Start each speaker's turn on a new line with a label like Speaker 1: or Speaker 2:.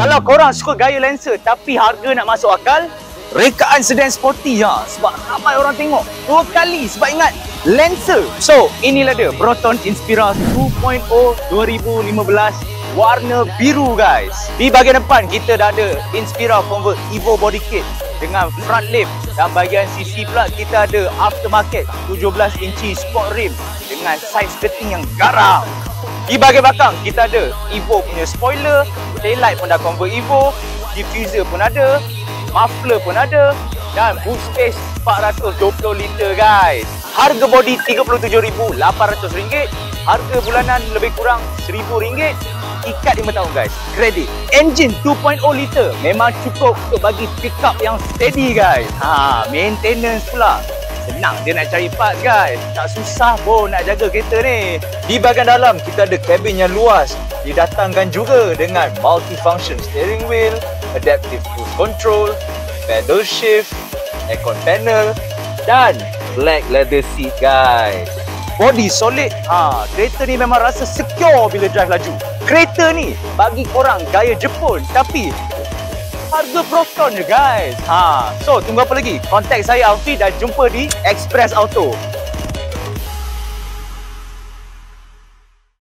Speaker 1: Kalau korang suka gaya Lancer tapi harga nak masuk akal, rekaan sedan sporty je sebab ramai orang tengok 2 kali sebab ingat Lancer. So, inilah dia Proton Inspira 2.0 2015 warna biru guys. Di bahagian depan kita dah ada Inspira Convert Evo body kit dengan front lift, dan bahagian sisi pula kita ada aftermarket 17 inci sport rim dengan saiz skirting yang garang. Di bahagian belakang kita ada Evo punya spoiler, taillight pun dah convert Evo, diffuser pun ada, muffler pun ada, dan boot space 420 liter guys. Harga body RM37,800, harga bulanan lebih kurang RM1,000, ikat 5 tahun guys, kredit. Engine 2.0 liter memang cukup untuk bagi pick up yang steady guys. Maintenance pula senang dia nak cari part guys, tak susah pun nak jaga kereta ni. Di bahagian dalam kita ada kabin yang luas, didatangkan juga dengan multifunction steering wheel, adaptive cruise control, pedal shift, aircon panel, dan black leather seat guys. Body solid, kereta ni memang rasa secure bila drive laju. Kereta ni bagi korang gaya Jepun tapi harga Proton je guys. So tunggu apa lagi? Contact saya Alfi dan jumpa di Express Auto.